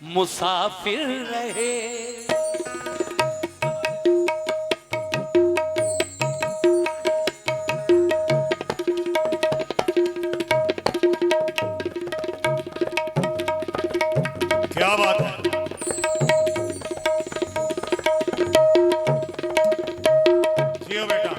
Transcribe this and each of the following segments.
मुसाफिर रहे। क्या बात है। जियो बेटा।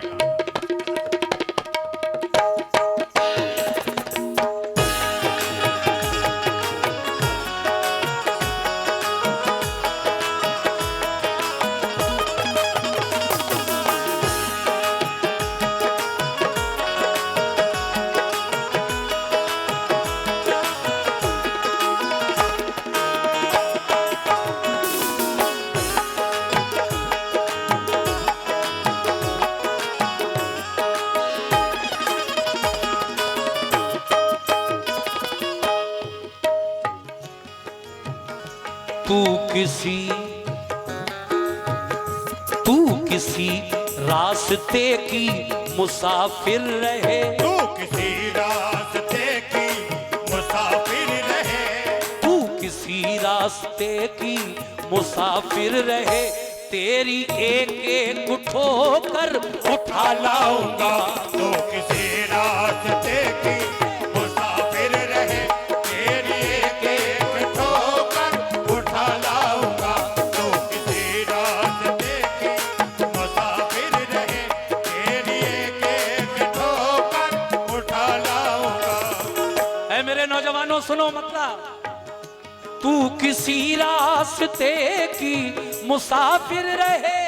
तू किसी रास्ते की मुसाफिर रहे। तू किसी रास्ते की मुसाफिर रहे। तू किसी रास्ते की मुसाफिर रहे। तेरी एक एक ठोकर उठा लाऊंगा। तू किसी रास्ते की मुसाफिर रहे। तेरी एक एक ठोकर उठा लाऊंगा। तू किसी रास्ते की मुसाफिर रहे। तेरी एक एक ठोकर उठा लाऊंगा। ऐ मेरे नौजवानों सुनो मतलब, तू किसी रास्ते की मुसाफिर रहे।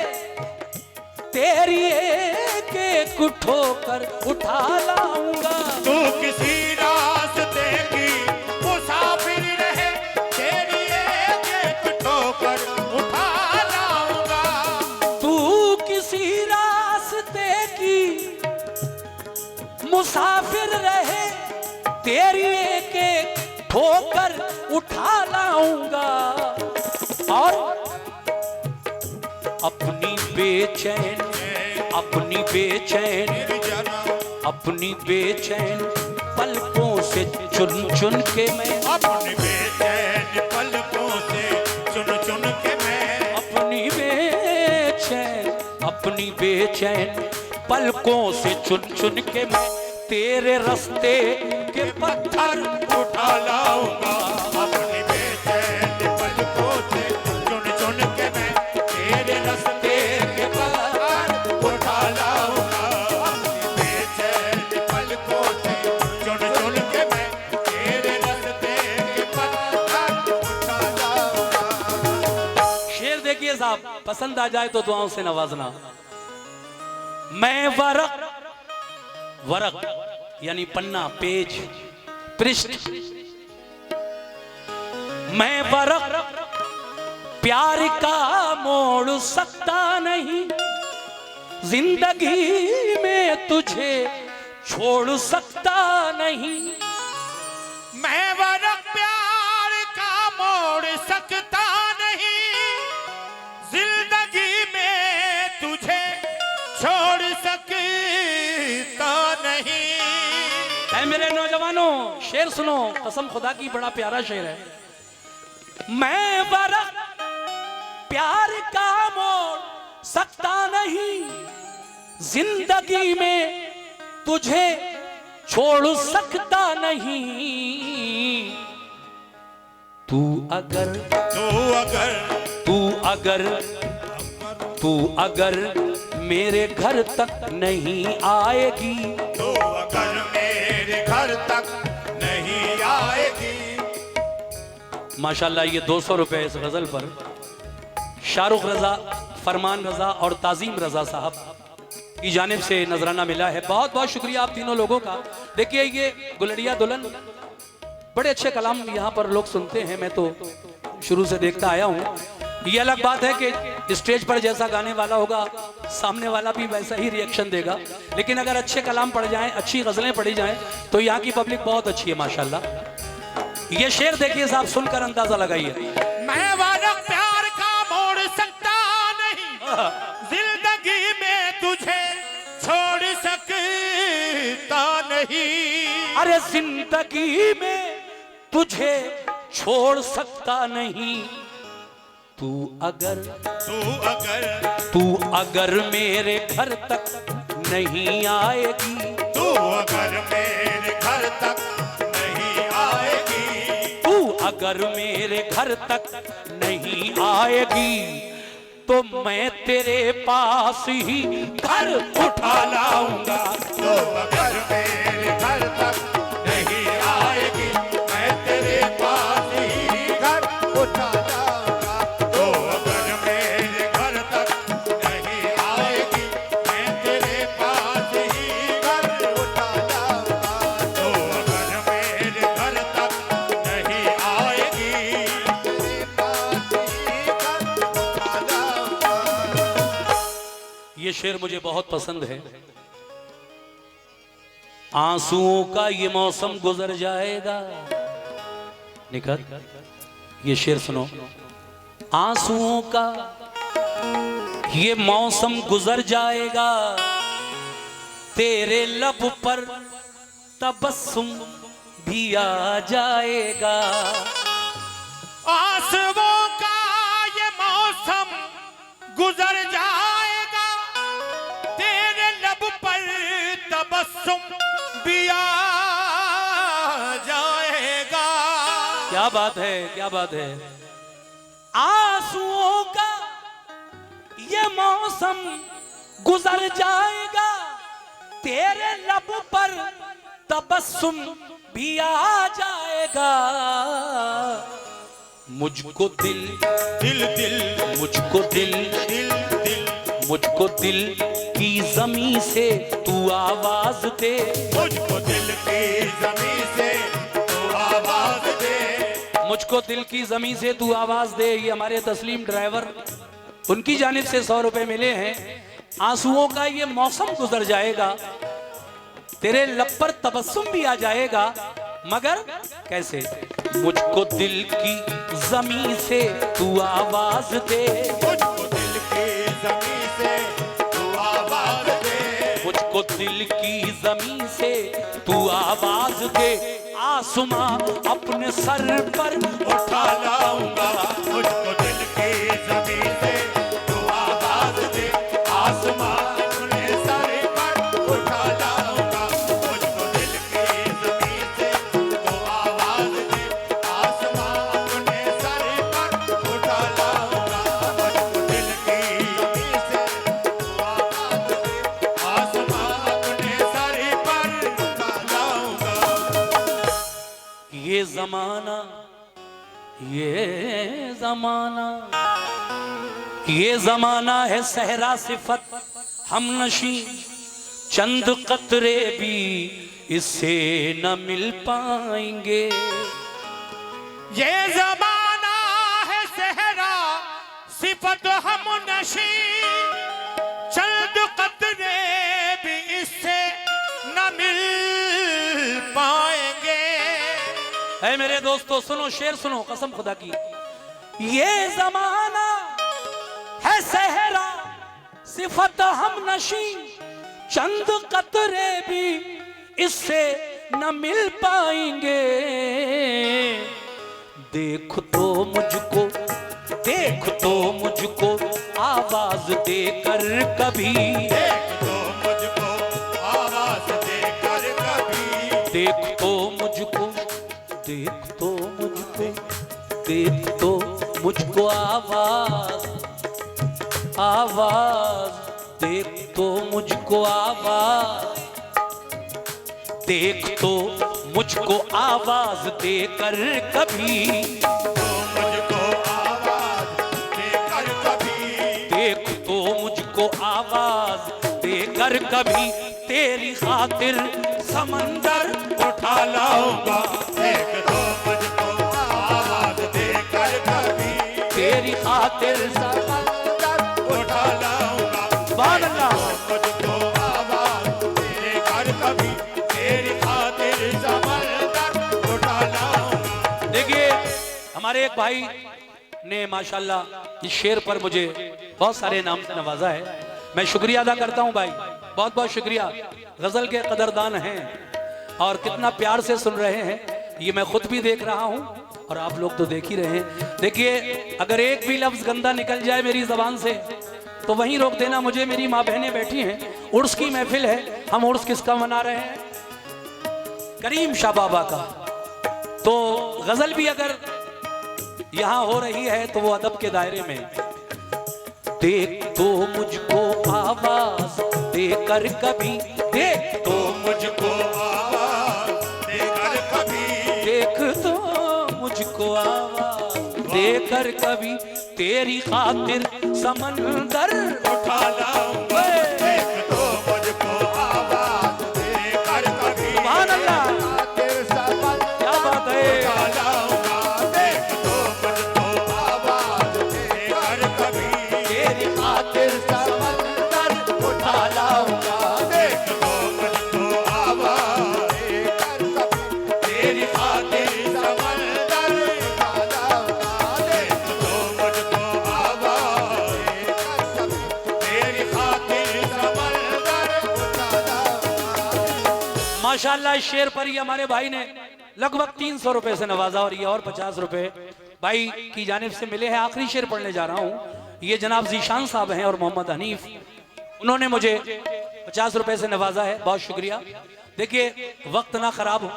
तेरी एक एक ठोकर उठा लाऊंगा। तू किसी रास्ते की मुसाफिर रहे। तेरी एक एक ठोकर उठा लाऊंगा। तू किसी रास्ते की मुसाफिर रहे। तेरी एक एक ठोकर उठा लाऊंगा। और अपनी बेचैन अपनी बेचैन पलकों से चुन चुन के मैं अपनी बेचैन पलकों से चुन चुन के मैं अपनी बेचैन पलकों से चुन चुन के मैं तेरे रास्ते के पत्थर उठा लाऊंगा। अपनी बेचैन पलकों से चुन चुन के मैं तेरे रास्ते के पत्थर उठा लाऊंगा। अपनी बेचैन पलकों से चुन चुन के मैं तेरे रास्ते के पत्थर उठा लाऊंगा। शेर देखिए साहब, पसंद आ जाए तो दुआओं से नवाजना। मैं वरक यानी पन्ना, पेज, पृष्ठ। मैं वरक प्यार का मोड़ सकता नहीं। जिंदगी में तुझे छोड़ सकता नहीं। मैं वरक प्यार का मोड़ सकता नहीं। जिंदगी में तुझे छोड़ सकता नहीं। ऐ मेरे नौजवानों शेर सुनो, कसम खुदा की बड़ा प्यारा शेर है। मैं वरक प्यार का मोड़ सकता नहीं। जिंदगी में तुझे छोड़ सकता नहीं। तू अगर मेरे घर तक नहीं आएगी। तो अगर मेरे घर तक नहीं आएगी। माशाल्लाह ये 200 रुपए इस गजल पर शाहरुख रजा, फरमान रजा और ताजीम रजा साहब की जानिब से नजराना मिला है। बहुत बहुत शुक्रिया आप तीनों लोगों का। देखिए ये गुलड़िया दुल्हन, बड़े अच्छे कलाम यहाँ पर लोग सुनते हैं। मैं तो शुरू से देखता आया हूँ। ये अलग बात है कि स्टेज पर जैसा गाने वाला होगा सामने वाला भी वैसा ही रिएक्शन देगा। लेकिन अगर अच्छे कलाम पढ़ जाएं, अच्छी गजलें पढ़ी जाएं तो यहाँ की पब्लिक बहुत अच्छी है माशाल्लाह। ये शेर देखिए साहब, सुनकर अंदाजा लगाइए। मैं वरक प्यार का मोड़ सकता नहीं। जिंदगी में तुझे छोड़ सकता नहीं। अरे जिंदगी में तुझे छोड़ सकता नहीं। तू अगर मेरे घर तक नहीं आएगी, तू अगर मेरे घर तक नहीं आएगी, तू अगर मेरे घर तक नहीं आएगी, तो मैं तेरे पास ही घर उठा लाऊंगा। तो अगर मेरे घर तक नहीं आएगी, मैं तेरे पास ही घर उठा लाऊंगा। तो अगर मेरे घर तक नहीं आएगी, मैं तेरे पास ही घर उठा लाऊंगा। तो अगर मेरे घर तक नहीं आएगी, तेरे पास ही घर उठा लाऊंगा। ये शेर मुझे बहुत पसंद है। आंसुओं का ये मौसम गुजर जाएगा। निखत, ये शेर सुनो। आंसुओं का ये मौसम गुजर जाएगा, तेरे लब पर तबस्सुम भी आ जाएगा। आंसुओं का ये मौसम गुजर जाएगा, तेरे लब पर तबस्सुम भी आ जाएगा। क्या बात है, क्या बात है। आंसुओं का ये मौसम गुजर जाएगा, तेरे लब पर तबस्सुम भी आ जाएगा। मुझको दिल दिल दिल मुझको दिल दिल दिल मुझको दिल की जमीन से तू आवाज दे। मुझको दिल की जमीन से तू आवाज दे। मुझको दिल की जमीन से तू आवाज दे। ये हमारे तस्लीम ड्राइवर, उनकी जानिब से 100 रुपए मिले हैं। आंसुओं का ये मौसम गुजर जाएगा, तेरे लब पर तबस्सुम भी आ जाएगा, मगर कैसे? मुझको दिल की जमीन से तू आवाज दे। मुझको दिल की जमीन से तू आवाज दे। मुझको दिल की जमीन से तू आवाज दे। आसमां अपने सर पर उठा लाऊंगा। मुझको दिल की जमीन से तू आवाज दे। आसमां अपने सर पर उठा लाऊंगा। मुझको दिल की जमीन से तू आवाज दे। आसमां अपने सर पर उठा लाऊंगा। मुझको दिल की जमीन से तू आवाज दे। आसमां अपने सर पर उठा लाऊंगा। ये जमाना ये जमाना है सहरा सिफत हम नशी, चंद कतरे भी इससे न मिल पाएंगे। ये जमाना है सहरा सिफत हम नशी, चंद कतरे भी इससे न मिल पाएंगे। है मेरे दोस्तों, सुनो शेर सुनो, कसम खुदा की। ये जमाना है सहरा सिफत हम नशी, चंद कतरे भी इससे न मिल पाएंगे। देख तो मुझको आवाज देकर कभी। देख तो मुझको आवाज देकर कभी। देख तो मुझको आवाज देख तो मुझको आवाज देकर कभी। तो मुझको आवाज देकर कभी। देख तो मुझको आवाज देकर कभी, तेरी खातिर समंदर उठा लाऊंगा। देख तो मुझको आवाज देकर कभी। तेरी खातिर समंदर उठा लाऊंगा। बादला मुझको आवाज देकर कभी, तेरी खातिर समंदर उठा लाऊंगा। देखिए, हमारे एक भाई ने माशाल्लाह इस शेर पर मुझे बहुत सारे नाम से नवाजा है। मैं शुक्रिया अदा करता हूं भाई, बहुत बहुत शुक्रिया। गजल के कदरदान हैं और कितना प्यार से सुन रहे हैं, ये मैं खुद भी देख रहा हूं और आप लोग तो देख ही रहे हैं। देखिए अगर एक भी लफ्ज गंदा निकल जाए मेरी जबान से तो वहीं रोक देना मुझे। मेरी माँ बहनें बैठी हैं, उर्स की महफिल है, हम उर्स किसका मना रहे हैं? करीम शाह बाबा का। तो गजल भी अगर यहां हो रही है तो वो अदब के दायरे में। देख तो मुझको आवाज देकर कभी, देख तो मुझको आवाज देकर कभी, देख तो मुझको आवाज देकर कभी, तेरी खातिर समंदर उठा लाऊंगा। देख तो मुझको आवाज देकर कभी, सुभान अल्लाह, क्या बात है। उठा लाऊंगा। देख तो मुझको आवाज देकर कभी, तेरी खातिर समंदर उठा लाऊंगा। देख तो मुझको आवाज देकर कभी, तेरी खातिर समंदर उठा लाऊंगा। देख तो मुझको आवाज देकर कभी, तेरी खातिर समंदर उठा लाऊंगा। माशाल्लाह इस शेर पर ही हमारे भाई ने लगभग 300 रुपए से नवाजा और ये और 50 रुपए भाई की जानिब से मिले हैं। आखिरी शेर पढ़ने जा रहा हूँ। ये जनाब जीशान साहब हैं और मोहम्मद हनीफ, उन्होंने मुझे 50 रुपए से नवाजा है, बहुत शुक्रिया। देखिए वक्त ना खराब हो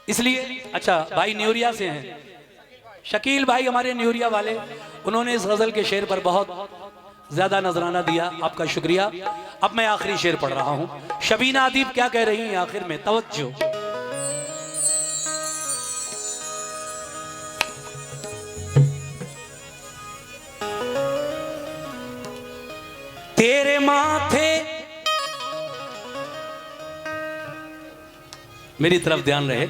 इसलिए, अच्छा भाई न्यूरिया से हैं, शकील भाई हमारे न्यूरिया वाले, उन्होंने इस गजल के शेर पर बहुत ज्यादा नजराना दिया, आपका शुक्रिया। अब मैं आखिरी शेर पढ़ रहा हूं। शबीना अदीब क्या कह रही हैं आखिर में, तवज्जो। तेरे माथे, मेरी तरफ ध्यान रहे,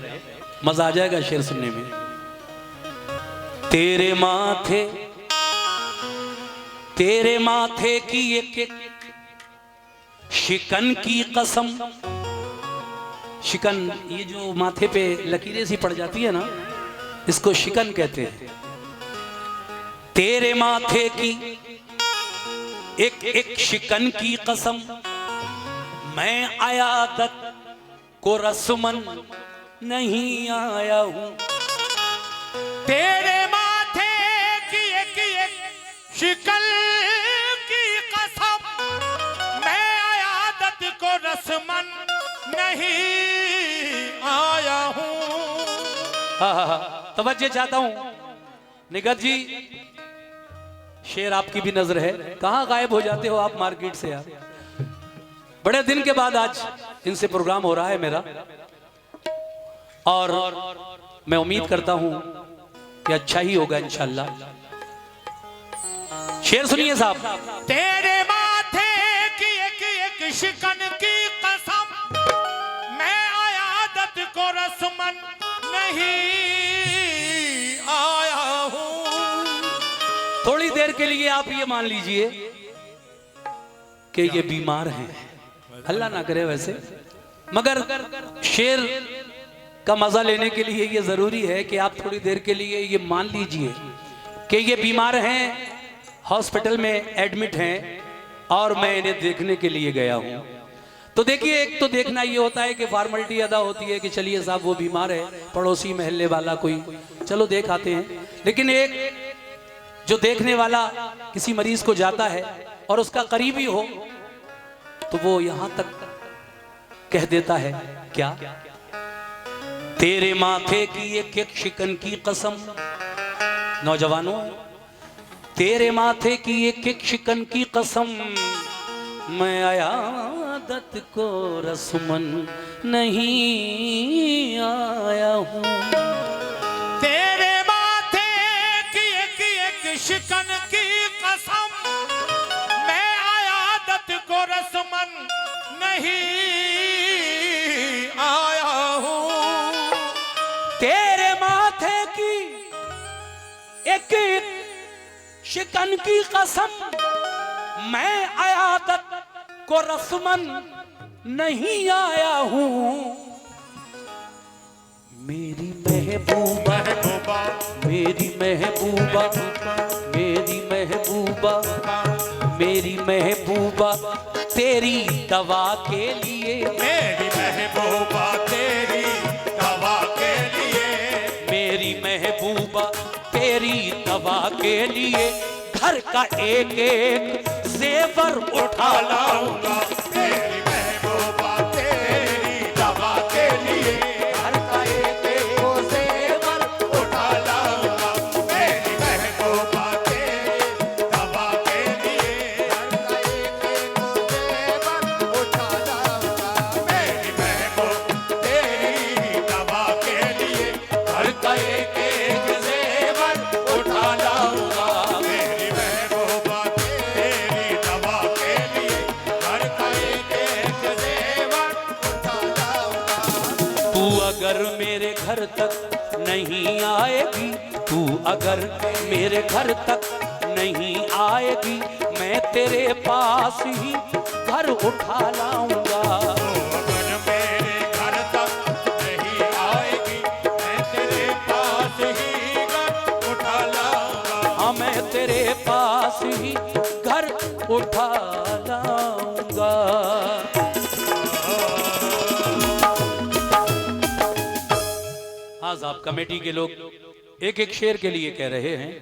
मजा आ जाएगा शेर सुनने में। तेरे माथे, तेरे माथे की एक एक शिकन की कसम, शिकन ये जो माथे पे लकीरें सी पड़ जाती है ना, इसको शिकन कहते हैं। तेरे माथे की एक एक शिकन की कसम, मैं आयादत को रस्मन नहीं आया हूं। तेरे माथे की एक एक शिकल की कसम, मैं आयादत को रस्मन नहीं आया हूँ। तवज्जो चाहता हूं निगत जी, शेर आपकी भी नजर है, कहाँ गायब हो जाते हो आप मार्केट से यार। बड़े दिन के बाद आज इनसे प्रोग्राम हो रहा है मेरा, और मैं उम्मीद करता हूं कि अच्छा ही होगा इंशाल्लाह। शेर सुनिए साहब। तेरे माथे की एक एक शिकन की कसम, मैं आयादत को रस्मन नहीं आया हूँ। थोड़ी देर के लिए आप ये मान लीजिए कि ये बीमार हैं, अल्लाह ना करे वैसे, मगर शेर का मजा लेने के लिए ये जरूरी है कि आप थोड़ी देर के लिए ये मान लीजिए कि ये बीमार हैं, हॉस्पिटल में एडमिट हैं और मैं इन्हें देखने के लिए गया हूं। तो देखिए, एक तो देखना ये होता है कि फॉर्मेलिटी अदा होती है कि चलिए साहब वो बीमार है, पड़ोसी महल्ले वाला कोई, चलो देख आते हैं। लेकिन एक जो देखने वाला किसी मरीज को जाता है और उसका करीबी हो तो वो यहां तक कह देता है क्या, तेरे माथे की एक एक शिकन की कसम। नौजवानों, तेरे माथे की एक एक शिकन की कसम, मैं आयादत को रस्मन नहीं आया हूं। तेरे माथे की एक शिकन की कसम, मैं आयादत को रस्मन नहीं आया हूँ। तेरे माथे की एक एक शिकन की कसम, मैं आयादत को रस्मन नहीं आया हूँ। मेरी महबूबा, मेरी महबूबा, मेरी महबूबा, मेरी महबूबा, तेरी दवा के लिए, मेरी महबूबा तेरी दवा के लिए, मेरी तेरी दवा के लिए घर का एक एक जेवर उठा लाऊंगा। मेरी महबूबा तेरी दवा के लिए घर का एक एक जेवर उठा लाऊंगा। मेरी महबूबा तेरी दवा के लिए उठा लाऊंगा। मेरी महबूब तेरी दवा के लिए घर का एक एक जेवर उठा लाऊंगा। मेरी महबूबा तेरी दवा के लिए घर का एक एक जेवर उठा लाऊंगा। तू अगर मेरे घर तक नहीं आएगी, तू अगर मेरे घर तक नहीं आएगी, मैं तेरे पास ही घर उठा लाऊंगा। अगर मेरे घर तक नहीं आएगी, मैं तेरे पास ही घर उठा लाऊंगा। हाँ मैं तेरे पास ही घर उठा लाऊंगा। हाँ साहब, कमेटी के लोग एक एक शेर के लिए कह रहे हैं।